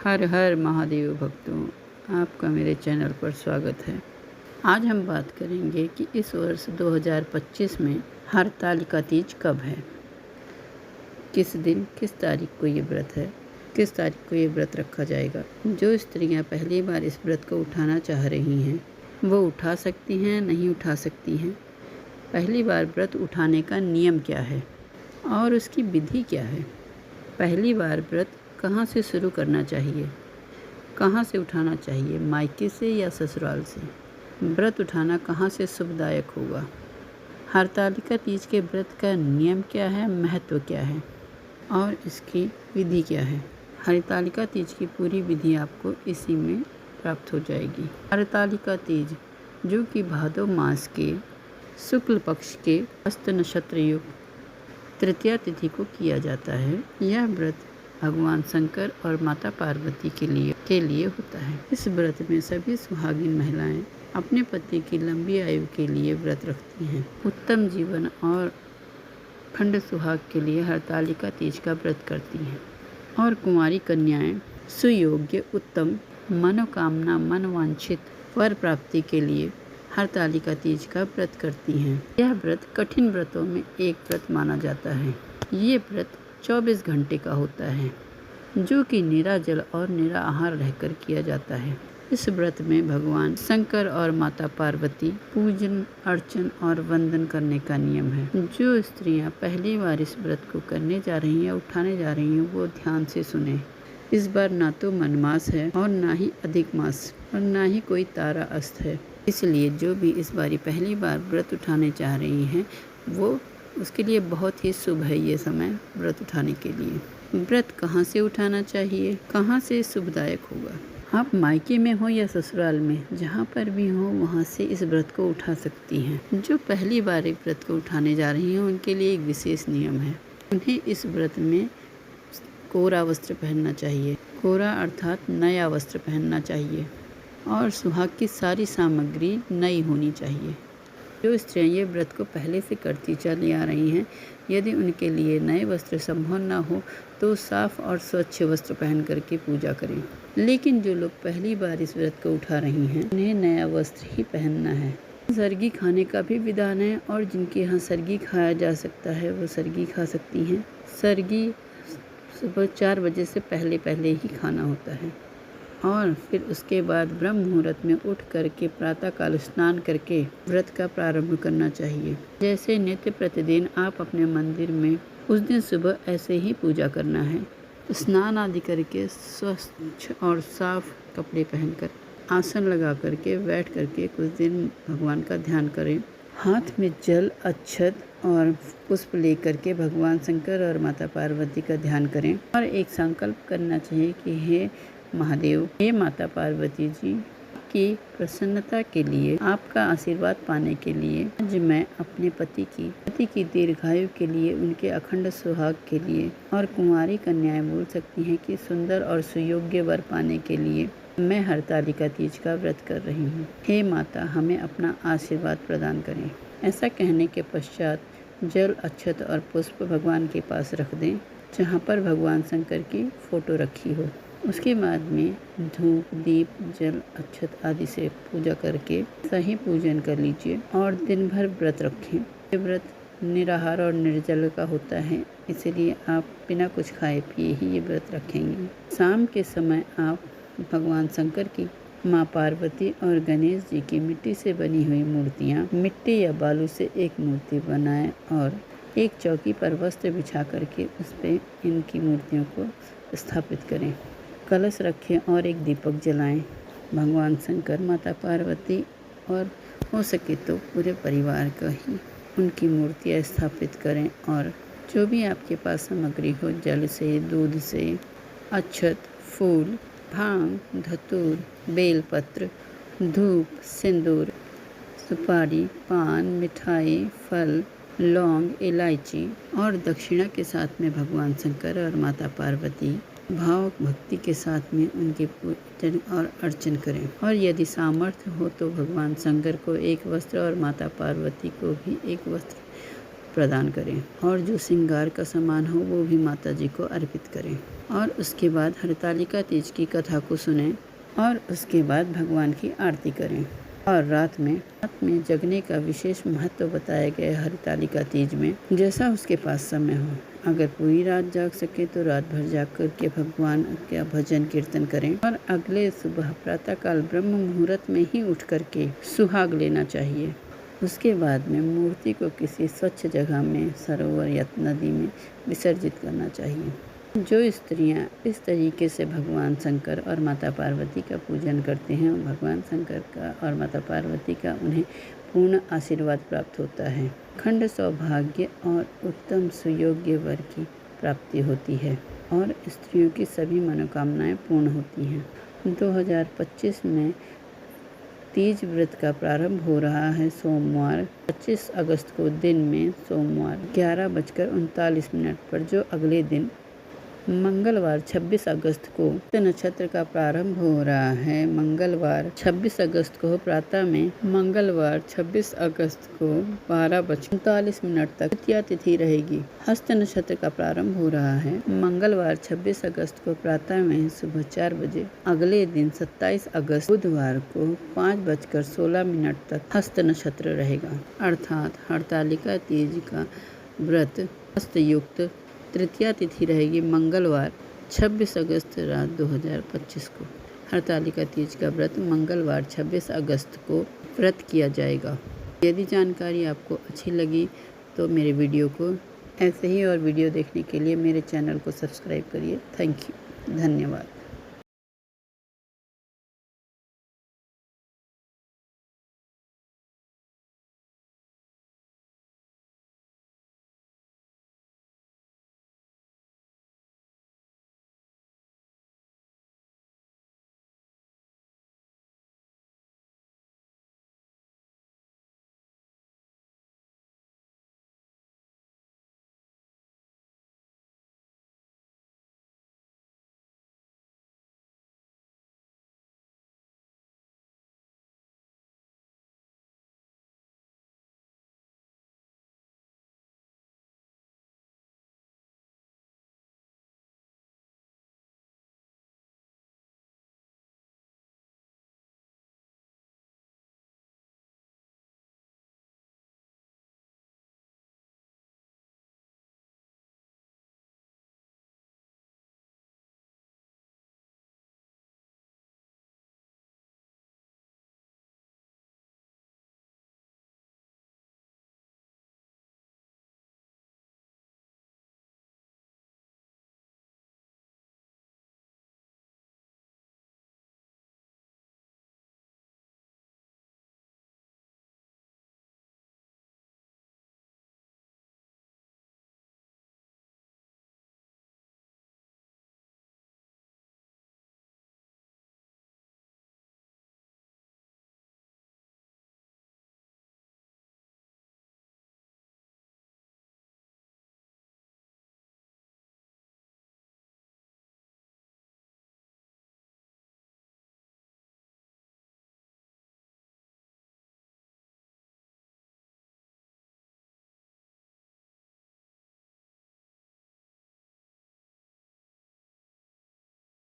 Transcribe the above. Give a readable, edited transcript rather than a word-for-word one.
हर हर महादेव भक्तों, आपका मेरे चैनल पर स्वागत है। आज हम बात करेंगे कि इस वर्ष 2025 में हरतालिका तीज कब है, किस दिन, किस तारीख को ये व्रत है, किस तारीख को ये व्रत रखा जाएगा। जो स्त्रियां पहली बार इस व्रत को उठाना चाह रही हैं वो उठा सकती हैं, नहीं उठा सकती हैं। पहली बार व्रत उठाने का नियम क्या है और उसकी विधि क्या है। पहली बार व्रत कहाँ से शुरू करना चाहिए, कहाँ से उठाना चाहिए, मायके से या ससुराल से। व्रत उठाना कहाँ से शुभदायक होगा। हरतालिका तीज के व्रत का नियम क्या है, महत्व क्या है और इसकी विधि क्या है। हरतालिका तीज की पूरी विधि आपको इसी में प्राप्त हो जाएगी। हरतालिका तीज जो कि भादो मास के शुक्ल पक्ष के हस्त नक्षत्र युक्त तृतीया तिथि को किया जाता है। यह व्रत भगवान शंकर और माता पार्वती के लिए होता है। इस व्रत में सभी सुहागिन महिलाएं अपने पति की लंबी आयु के लिए व्रत रखती हैं। उत्तम जीवन और खंड सुहाग के लिए हरतालिका तीज का व्रत करती हैं और कुंवारी कन्याएं सुयोग्य उत्तम मनोकामना मनवांछित वर प्राप्ति के लिए हरतालिका तीज का व्रत करती हैं। यह व्रत कठिन व्रतों में एक व्रत माना जाता है। ये व्रत 24 घंटे का होता है जो कि निराजल और निराहार रहकर किया जाता है। इस व्रत में भगवान शंकर और माता पार्वती पूजन अर्चन और वंदन करने का नियम है। जो स्त्रियां पहली बार इस व्रत को करने जा रही हैं, उठाने जा रही हैं, वो ध्यान से सुने। इस बार ना तो मनमास है और ना ही अधिक मास और ना ही कोई तारा अस्त है। इसलिए जो भी इस बारी पहली बार व्रत उठाने चाह रही हैं वो उसके लिए बहुत ही शुभ है ये समय व्रत उठाने के लिए। व्रत कहाँ से उठाना चाहिए, कहाँ से शुभदायक होगा। आप मायके में हो या ससुराल में, जहाँ पर भी हो वहाँ से इस व्रत को उठा सकती हैं। जो पहली बार एक व्रत को उठाने जा रही हैं उनके लिए एक विशेष नियम है। उन्हें इस व्रत में कोरा वस्त्र पहनना चाहिए। कोरा अर्थात नया वस्त्र पहनना चाहिए और सुहाग की सारी सामग्री नई होनी चाहिए। जो स्त्रियाँ ये व्रत को पहले से करती चली आ रही हैं, यदि उनके लिए नए वस्त्र संभव न हो तो साफ और स्वच्छ वस्त्र पहन करके पूजा करें। लेकिन जो लोग पहली बार इस व्रत को उठा रही हैं उन्हें नया वस्त्र ही पहनना है। सरगी खाने का भी विधान है और जिनके यहाँ सरगी खाया जा सकता है वो सरगी खा सकती हैं। सरगी सुबह 4 बजे से पहले ही खाना होता है और फिर उसके बाद ब्रह्म मुहूर्त में उठ करके प्रातःकाल स्नान करके व्रत का प्रारंभ करना चाहिए। जैसे नित्य प्रतिदिन आप अपने मंदिर में उस दिन सुबह ऐसे ही पूजा करना है। स्नान आदि करके स्वच्छ और साफ कपड़े पहनकर आसन लगा करके बैठ करके कुछ दिन भगवान का ध्यान करें। हाथ में जल अक्षत और पुष्प लेकर के भगवान शंकर और माता पार्वती का ध्यान करें और एक संकल्प करना चाहिए कि हे महादेव, हे माता पार्वती जी की प्रसन्नता के लिए, आपका आशीर्वाद पाने के लिए आज मैं अपने पति की दीर्घायु के लिए, उनके अखंड सुहाग के लिए और कुंवारी कन्याएं बोल सकती हैं कि सुंदर और सुयोग्य वर पाने के लिए मैं हरतालिका तीज का व्रत कर रही हूँ। हे माता, हमें अपना आशीर्वाद प्रदान करें। ऐसा कहने के पश्चात जल अक्षत और पुष्प भगवान के पास रख दें जहाँ पर भगवान शंकर की फोटो रखी हो। उसके बाद में धूप दीप जल अक्षत आदि से पूजा करके सही पूजन कर लीजिए और दिन भर व्रत रखें। ये व्रत निराहार और निर्जल का होता है, इसलिए आप बिना कुछ खाए पिए ही ये व्रत रखेंगे। शाम के समय आप भगवान शंकर की, माँ पार्वती और गणेश जी की मिट्टी से बनी हुई मूर्तियाँ, मिट्टी या बालू से एक मूर्ति बनाएं और एक चौकी पर वस्त्र बिछा करके उस पर इनकी मूर्तियों को स्थापित करें। कलश रखें और एक दीपक जलाएं। भगवान शंकर, माता पार्वती और हो सके तो पूरे परिवार का ही उनकी मूर्तियाँ स्थापित करें और जो भी आपके पास सामग्री हो, जल से, दूध से, अक्षत, फूल, भांग, धतूर, बेलपत्र, धूप, सिंदूर, सुपारी, पान, मिठाई, फल, लौंग, इलायची और दक्षिणा के साथ में भगवान शंकर और माता पार्वती भाव भक्ति के साथ में उनके पूजन और अर्चन करें। और यदि सामर्थ्य हो तो भगवान शंकर को एक वस्त्र और माता पार्वती को भी एक वस्त्र प्रदान करें और जो श्रृंगार का सामान हो वो भी माता जी को अर्पित करें। और उसके बाद हरतालिका तीज की कथा को सुनें और उसके बाद भगवान की आरती करें। और रात में जगने का विशेष महत्व बताया गया है हरतालिका तीज में, जैसा उसके पास समय हो। अगर पूरी रात जाग सके तो रात भर जाग करके भगवान का भजन कीर्तन करें और अगले सुबह प्रातःकाल ब्रह्म मुहूर्त में ही उठ करके सुहाग लेना चाहिए। उसके बाद में मूर्ति को किसी स्वच्छ जगह में, सरोवर या नदी में विसर्जित करना चाहिए। जो स्त्रियां इस तरीके से भगवान शंकर और माता पार्वती का पूजन करते हैं, भगवान शंकर का और माता पार्वती का उन्हें पूर्ण आशीर्वाद प्राप्त होता है। अखंड सौभाग्य और उत्तम सुयोग्य वर की प्राप्ति होती है और स्त्रियों की सभी मनोकामनाएं पूर्ण होती हैं। 2025 में तीज व्रत का प्रारंभ हो रहा है सोमवार 25 अगस्त को दिन में सोमवार 11:39 पर, जो अगले दिन मंगलवार 26 अगस्त को नक्षत्र का प्रारंभ हो रहा है। मंगलवार 26 अगस्त को प्रातः में मंगलवार 26 अगस्त को 12:39 तक तृतीया तिथि रहेगी। हस्त नक्षत्र का प्रारंभ हो रहा है मंगलवार 26 अगस्त को प्रातः में सुबह 4 बजे। अगले दिन 27 अगस्त बुधवार को 5:16 तक हस्त नक्षत्र रहेगा। अर्थात हरतालिका तीज का व्रत हस्तयुक्त तृतीया तिथि रहेगी मंगलवार 26 अगस्त रात 2025 को। हरतालिका तीज का व्रत मंगलवार 26 अगस्त को व्रत किया जाएगा। यदि जानकारी आपको अच्छी लगी तो मेरे वीडियो को ऐसे ही और वीडियो देखने के लिए मेरे चैनल को सब्सक्राइब करिए। थैंक यू, धन्यवाद।